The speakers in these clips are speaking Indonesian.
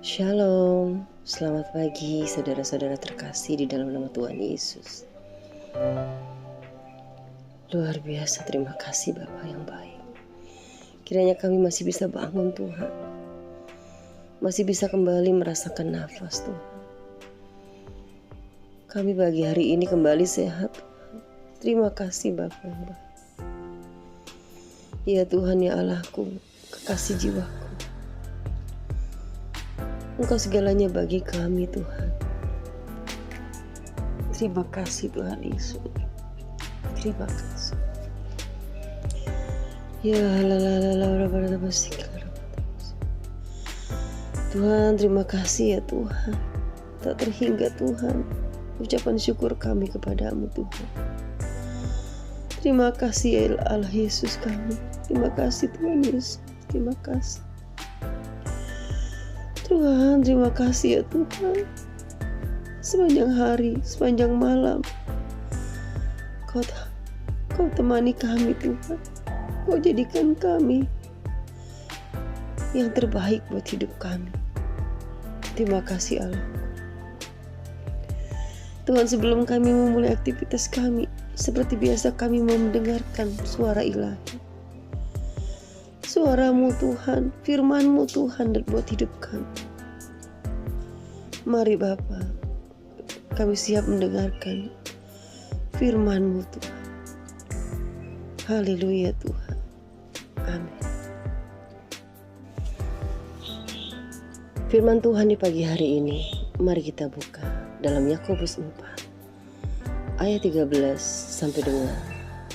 Shalom, selamat pagi saudara-saudara terkasih di dalam nama Tuhan Yesus. Luar biasa, terima kasih Bapa yang baik. Kiranya kami masih bisa bangun Tuhan, masih bisa kembali merasakan nafas Tuhan. Kami pagi hari ini kembali sehat Tuhan. Terima kasih Bapa yang baik. Ya Tuhan ya Allahku, kekasih jiwaku, Engkau segalanya bagi kami Tuhan. Terima kasih Tuhan Yesus. Terima kasih. Ya Tuhan, terima kasih ya Tuhan. Tak terhingga Tuhan ucapan syukur kami kepadamu Tuhan. Terima kasih ya Allah Yesus kami. Terima kasih Tuhan Yesus. Terima kasih Tuhan, terima kasih ya Tuhan. Sepanjang hari, sepanjang malam Kau temani kami Tuhan. Kau jadikan kami yang terbaik buat hidup kami. Terima kasih Allah. Tuhan, sebelum kami memulai aktivitas kami, seperti biasa kami mau mendengarkan suara ilahi. Suara-Mu Tuhan, firman-Mu Tuhan buat hidup kami. Mari Bapa, kami siap mendengarkan firman-Mu Tuhan. Haleluya Tuhan. Amin. Firman Tuhan di pagi hari ini, mari kita buka dalam Yakobus 4 ayat 13 sampai dengan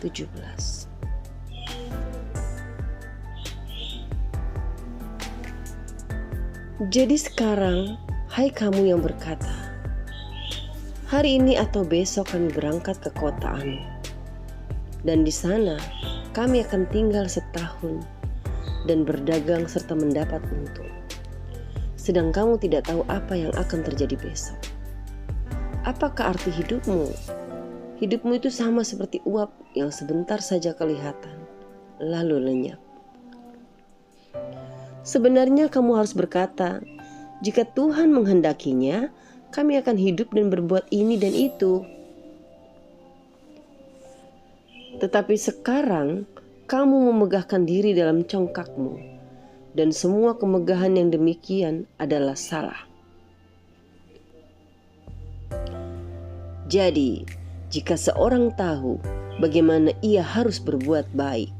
17. Jadi sekarang, hai kamu yang berkata, hari ini atau besok kami berangkat ke kota Anu, dan di sana kami akan tinggal setahun dan berdagang serta mendapat untung. Sedang kamu tidak tahu apa yang akan terjadi besok. Apakah arti hidupmu? Hidupmu itu sama seperti uap yang sebentar saja kelihatan, lalu lenyap. Sebenarnya kamu harus berkata, jika Tuhan menghendakinya, kami akan hidup dan berbuat ini dan itu. Tetapi sekarang kamu memegahkan diri dalam congkakmu, dan semua kemegahan yang demikian adalah salah. Jadi, jika seorang tahu bagaimana ia harus berbuat baik,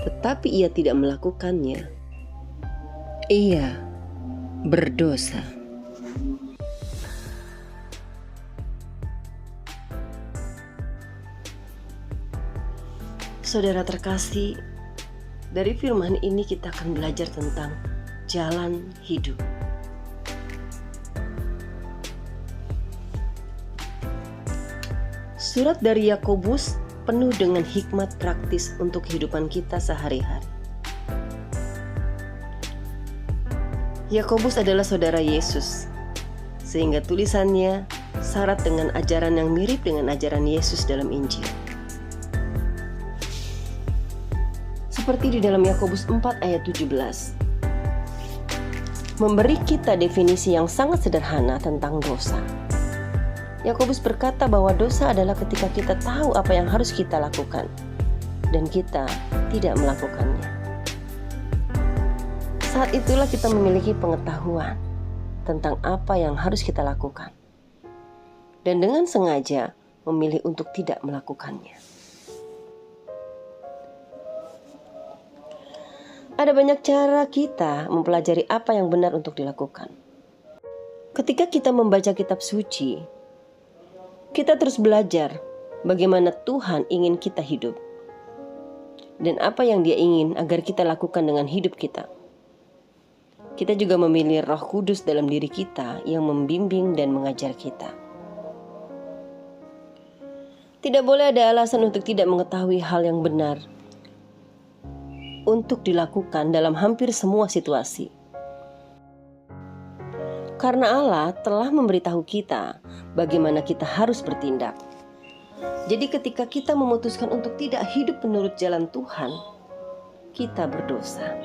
tetapi ia tidak melakukannya, ia berdosa. Saudara terkasih, dari firman ini kita akan belajar tentang jalan hidup. Surat dari Yakobus penuh dengan hikmat praktis untuk kehidupan kita sehari-hari. Yakobus adalah saudara Yesus, sehingga tulisannya syarat dengan ajaran yang mirip dengan ajaran Yesus dalam Injil. Seperti di dalam Yakobus 4 ayat 17, memberi kita definisi yang sangat sederhana tentang dosa. Yakobus berkata bahwa dosa adalah ketika kita tahu apa yang harus kita lakukan, dan kita tidak melakukannya. Saat itulah kita memiliki pengetahuan tentang apa yang harus kita lakukan, dan dengan sengaja memilih untuk tidak melakukannya. Ada banyak cara kita mempelajari apa yang benar untuk dilakukan. Ketika kita membaca kitab suci, kita terus belajar bagaimana Tuhan ingin kita hidup, dan apa yang Dia ingin agar kita lakukan dengan hidup kita. Kita juga memilih Roh Kudus dalam diri kita yang membimbing dan mengajar kita. Tidak boleh ada alasan untuk tidak mengetahui hal yang benar untuk dilakukan dalam hampir semua situasi. Karena Allah telah memberitahu kita bagaimana kita harus bertindak. Jadi ketika kita memutuskan untuk tidak hidup menurut jalan Tuhan, kita berdosa.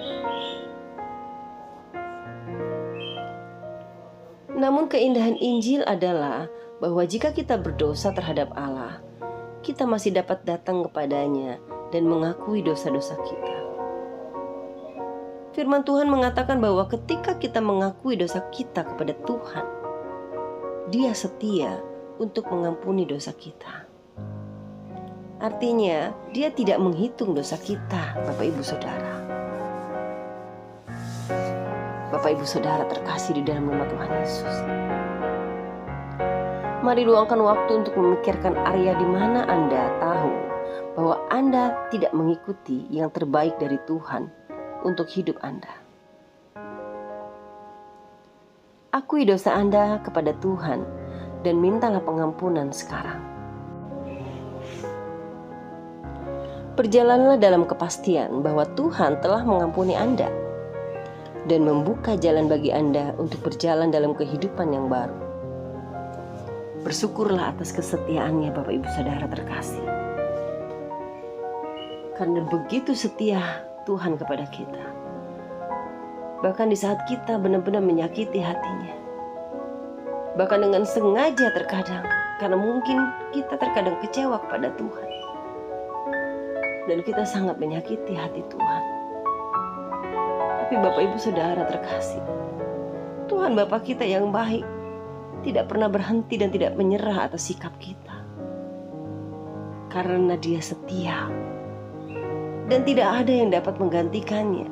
Namun keindahan Injil adalah bahwa jika kita berdosa terhadap Allah, kita masih dapat datang kepadanya dan mengakui dosa-dosa kita. Firman Tuhan mengatakan bahwa ketika kita mengakui dosa kita kepada Tuhan, Dia setia untuk mengampuni dosa kita. Artinya, Dia tidak menghitung dosa kita, Bapak Ibu Saudara. Bapak Ibu Saudara terkasih di dalam nama Tuhan Yesus. Mari luangkan waktu untuk memikirkan area di mana Anda tahu bahwa Anda tidak mengikuti yang terbaik dari Tuhan untuk hidup Anda. Akui dosa Anda kepada Tuhan dan mintalah pengampunan sekarang. Berjalanlah dalam kepastian bahwa Tuhan telah mengampuni Anda dan membuka jalan bagi Anda untuk berjalan dalam kehidupan yang baru. Bersyukurlah atas kesetiaannya, Bapak Ibu Saudara terkasih. Karena begitu setia Tuhan kepada kita. Bahkan di saat kita benar-benar menyakiti hatinya. Bahkan dengan sengaja terkadang, karena mungkin kita terkadang kecewa kepada Tuhan. Dan kita sangat menyakiti hati Tuhan. Tapi Bapak Ibu Saudara terkasih, Tuhan Bapa kita yang baik tidak pernah berhenti dan tidak menyerah atas sikap kita. Karena Dia setia dan tidak ada yang dapat menggantikannya.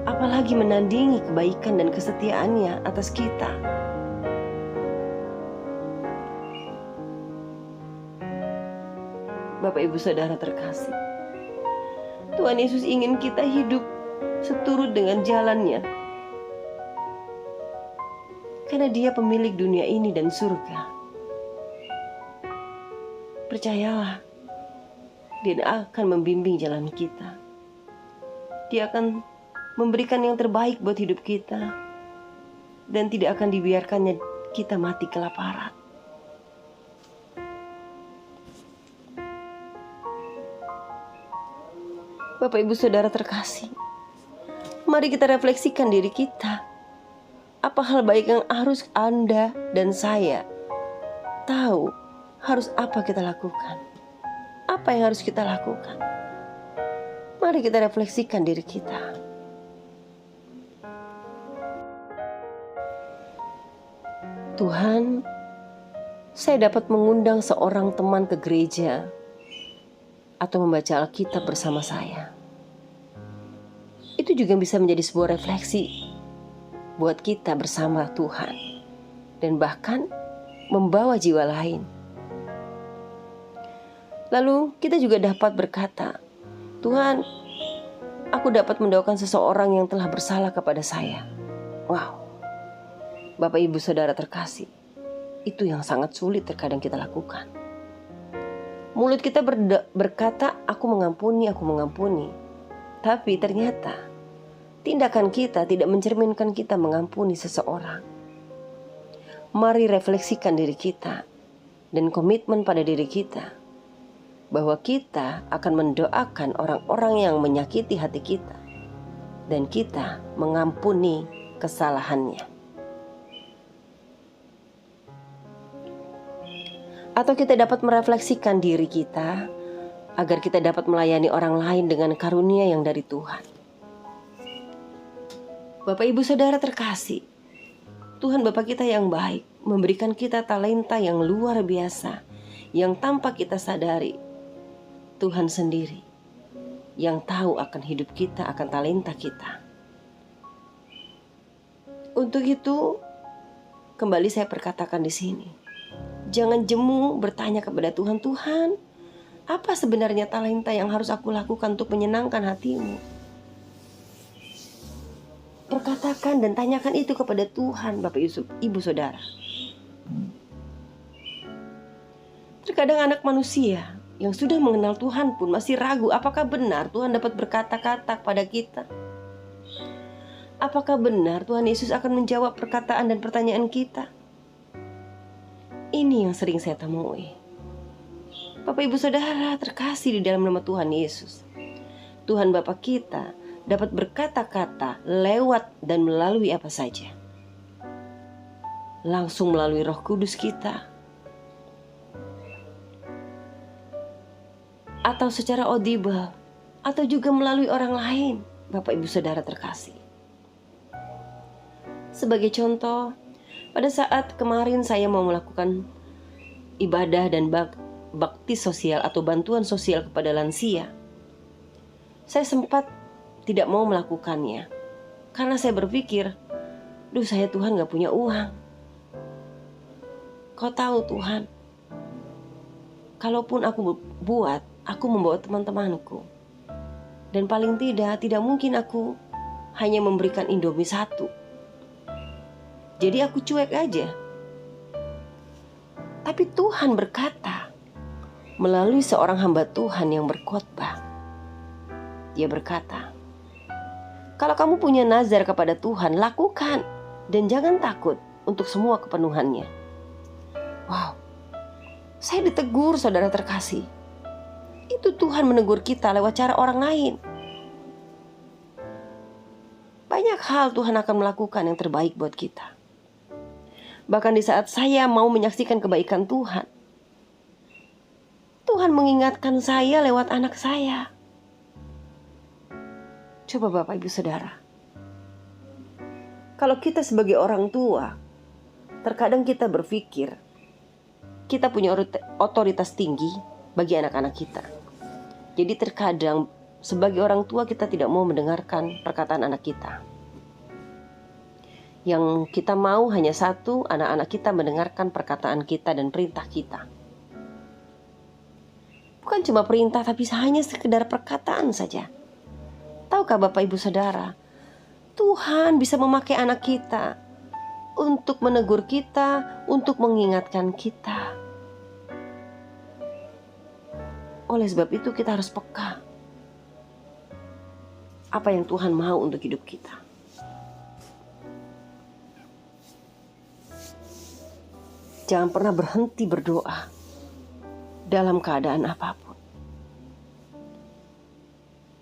Apalagi menandingi kebaikan dan kesetiaannya atas kita. Bapak Ibu Saudara terkasih, Tuhan Yesus ingin kita hidup seturut dengan jalannya. Karena Dia pemilik dunia ini dan surga. Percayalah, Dia akan membimbing jalan kita. Dia akan memberikan yang terbaik buat hidup kita. Dan tidak akan dibiarkannya kita mati kelaparan. Bapak Ibu Saudara terkasih, mari kita refleksikan diri kita. Apa hal baik yang harus Anda dan saya tahu harus apa kita lakukan? Apa yang harus kita lakukan? Mari kita refleksikan diri kita. Tuhan, saya dapat mengundang seorang teman ke gereja atau membaca Alkitab bersama saya. Itu juga bisa menjadi sebuah refleksi buat kita bersama Tuhan dan bahkan membawa jiwa lain. Lalu kita juga dapat berkata, Tuhan, aku dapat mendoakan seseorang yang telah bersalah kepada saya. Wow, Bapak Ibu Saudara terkasih, itu yang sangat sulit terkadang kita lakukan. Mulut kita berkata, aku mengampuni. Tapi ternyata tindakan kita tidak mencerminkan kita mengampuni seseorang. Mari refleksikan diri kita dan komitmen pada diri kita bahwa kita akan mendoakan orang-orang yang menyakiti hati kita dan kita mengampuni kesalahannya. Atau kita dapat merefleksikan diri kita agar kita dapat melayani orang lain dengan karunia yang dari Tuhan. Bapak Ibu Saudara terkasih, Tuhan Bapa kita yang baik memberikan kita talenta yang luar biasa yang tanpa kita sadari. Tuhan sendiri yang tahu akan hidup kita, akan talenta kita. Untuk itu, kembali saya perkatakan di sini, jangan jemu bertanya kepada Tuhan, Tuhan, apa sebenarnya talenta yang harus aku lakukan untuk menyenangkan hatimu? Perkatakan dan tanyakan itu kepada Tuhan, Bapak Ibu Saudara. Terkadang anak manusia yang sudah mengenal Tuhan pun masih ragu apakah benar Tuhan dapat berkata-kata kepada kita. Apakah benar Tuhan Yesus akan menjawab perkataan dan pertanyaan kita? Ini yang sering saya temui. Bapak Ibu Saudara terkasih di dalam nama Tuhan Yesus. Tuhan Bapa kita dapat berkata-kata lewat dan melalui apa saja. langsung melalui Roh Kudus kita, atau secara audible, atau juga melalui orang lain, Bapak Ibu Saudara terkasih. Sebagai contoh, pada saat kemarin saya mau melakukan ibadah dan bakti sosial atau bantuan sosial kepada lansia, saya sempat tidak mau melakukannya karena saya berpikir, duh, saya Tuhan gak punya uang. Kau tahu Tuhan, kalaupun aku buat, aku membawa teman-temanku, dan paling tidak mungkin aku hanya memberikan Indomie 1. Jadi aku cuek aja. Tapi Tuhan berkata melalui seorang hamba Tuhan yang berkhotbah. Dia berkata, kalau kamu punya nazar kepada Tuhan, lakukan dan jangan takut untuk semua kepenuhannya. Wow, saya ditegur saudara terkasih. Itu Tuhan menegur kita lewat cara orang lain. Banyak hal Tuhan akan melakukan yang terbaik buat kita. Bahkan di saat saya mau menyaksikan kebaikan Tuhan, Tuhan mengingatkan saya lewat anak saya. Coba Bapak Ibu Saudara, kalau kita sebagai orang tua, terkadang kita berpikir kita punya otoritas tinggi bagi anak-anak kita. Jadi terkadang sebagai orang tua kita tidak mau mendengarkan perkataan anak kita. Yang kita mau hanya satu, anak-anak kita mendengarkan perkataan kita dan perintah kita. Bukan cuma perintah, tapi hanya sekedar perkataan saja. Tahukah Bapak Ibu Saudara, Tuhan bisa memakai anak kita untuk menegur kita, untuk mengingatkan kita. Oleh sebab itu kita harus peka apa yang Tuhan mau untuk hidup kita. Jangan pernah berhenti berdoa dalam keadaan apapun.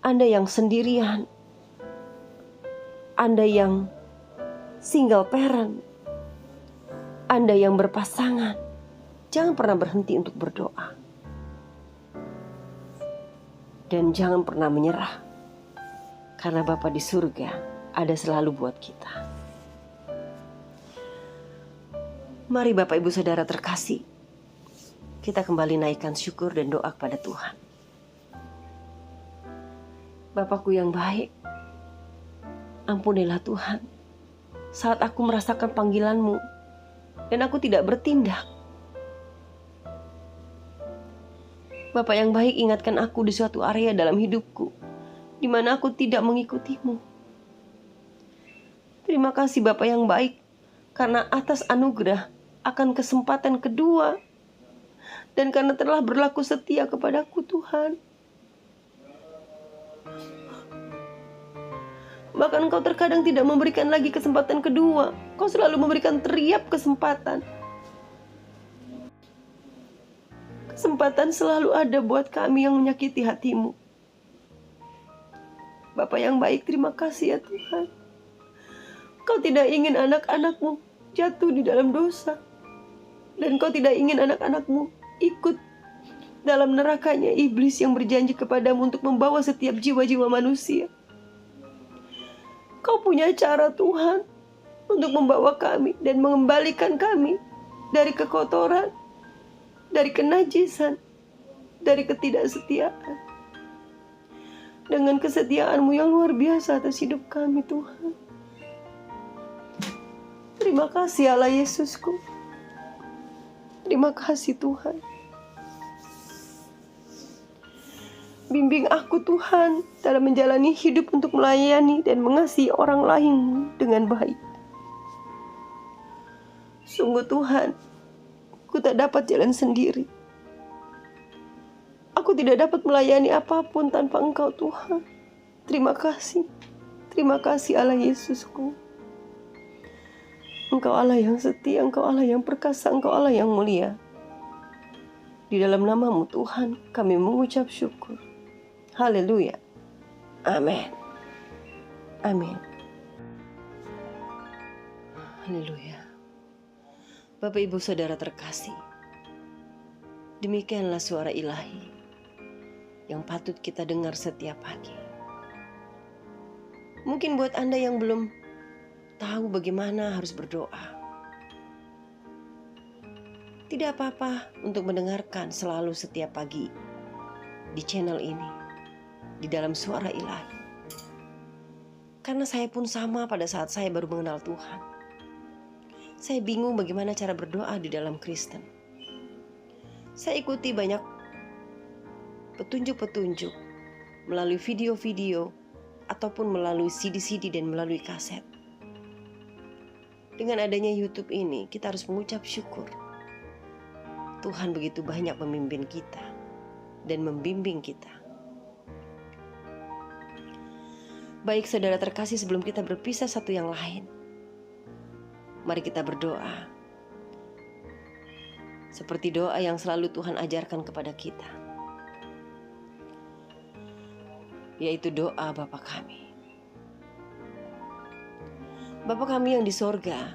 Anda yang sendirian, Anda yang single parent, Anda yang berpasangan, jangan pernah berhenti untuk berdoa. Dan jangan pernah menyerah, karena Bapa di surga ada selalu buat kita. Mari Bapak Ibu Saudara terkasih, kita kembali naikkan syukur dan doa kepada Tuhan. Bapakku yang baik, ampunilah Tuhan saat aku merasakan panggilan-Mu dan aku tidak bertindak. Bapak yang baik, ingatkan aku di suatu area dalam hidupku di mana aku tidak mengikuti-Mu. Terima kasih Bapak yang baik, karena atas anugerah akan kesempatan kedua dan karena telah berlaku setia kepadaku Tuhan. Bahkan Engkau terkadang tidak memberikan lagi kesempatan kedua. Kau selalu memberikan teriap kesempatan. Kesempatan selalu ada buat kami yang menyakiti hati-Mu. Bapa yang baik, terima kasih ya Tuhan. Kau tidak ingin anak-anak-Mu jatuh di dalam dosa. Dan Kau tidak ingin anak-anak-Mu ikut dalam nerakanya iblis yang berjanji kepadamu untuk membawa setiap jiwa-jiwa manusia. Kau punya cara Tuhan untuk membawa kami dan mengembalikan kami dari kekotoran, dari kenajisan, dari ketidaksetiaan. Dengan kesetiaan-Mu yang luar biasa atas hidup kami Tuhan. Terima kasih Allah Yesusku. Terima kasih Tuhan. Bimbing aku Tuhan dalam menjalani hidup untuk melayani dan mengasihi orang lain dengan baik. Sungguh Tuhan, aku tak dapat jalan sendiri. Aku tidak dapat melayani apapun tanpa Engkau Tuhan. Terima kasih. Terima kasih Allah Yesusku. Engkau Allah yang setia, Engkau Allah yang perkasa, Engkau Allah yang mulia. Di dalam nama-Mu Tuhan, kami mengucap syukur. Haleluya. Amin. Amin. Haleluya. Bapak Ibu Saudara terkasih, demikianlah suara ilahi yang patut kita dengar setiap pagi. Mungkin buat Anda yang belum tahu bagaimana harus berdoa, tidak apa-apa untuk mendengarkan selalu setiap pagi di channel ini, di dalam suara ilahi. Karena saya pun sama pada saat saya baru mengenal Tuhan. Saya bingung bagaimana cara berdoa di dalam Kristen. Saya ikuti banyak petunjuk-petunjuk melalui video-video ataupun melalui CD-CD dan melalui kaset. Dengan adanya YouTube ini, kita harus mengucap syukur. Tuhan begitu banyak memimpin kita dan membimbing kita. Baik saudara terkasih, sebelum kita berpisah satu yang lain, mari kita berdoa. Seperti doa yang selalu Tuhan ajarkan kepada kita, yaitu doa Bapa kami. Bapa kami yang di sorga,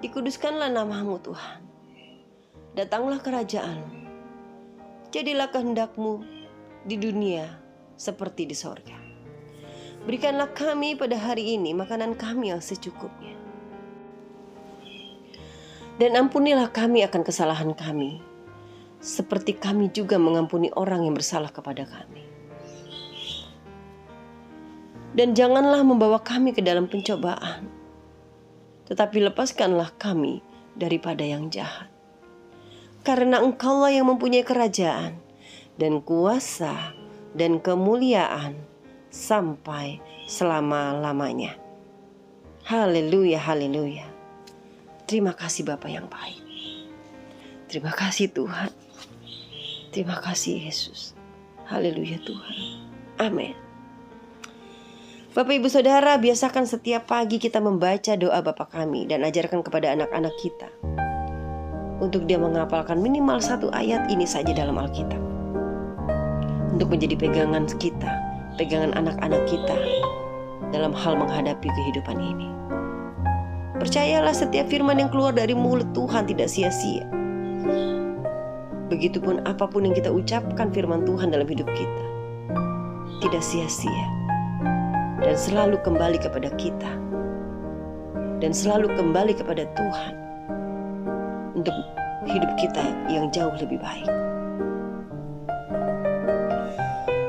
dikuduskanlah nama-Mu Tuhan. Datanglah kerajaan-Mu. Jadilah kehendak-Mu di dunia seperti di sorga. Berikanlah kami pada hari ini makanan kami yang secukupnya. Dan ampunilah kami akan kesalahan kami, seperti kami juga mengampuni orang yang bersalah kepada kami. Dan janganlah membawa kami ke dalam pencobaan, tetapi lepaskanlah kami daripada yang jahat. Karena Engkaulah yang mempunyai kerajaan dan kuasa dan kemuliaan sampai selama-lamanya. Haleluya, haleluya. Terima kasih Bapa yang baik. Terima kasih Tuhan. Terima kasih Yesus. Haleluya Tuhan. Amin. Bapak Ibu Saudara, biasakan setiap pagi kita membaca doa Bapa kami dan ajarkan kepada anak-anak kita untuk dia menghafalkan minimal satu ayat ini saja dalam Alkitab, untuk menjadi pegangan kita, pegangan anak-anak kita dalam hal menghadapi kehidupan ini. Percayalah setiap firman yang keluar dari mulut Tuhan tidak sia-sia. Begitupun apapun yang kita ucapkan firman Tuhan dalam hidup kita, tidak sia-sia. Dan selalu kembali kepada kita. Dan selalu kembali kepada Tuhan. Untuk hidup kita yang jauh lebih baik.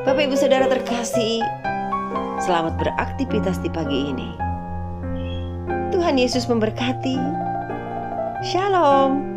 Bapak Ibu Saudara terkasih, selamat beraktivitas di pagi ini. Tuhan Yesus memberkati. Shalom.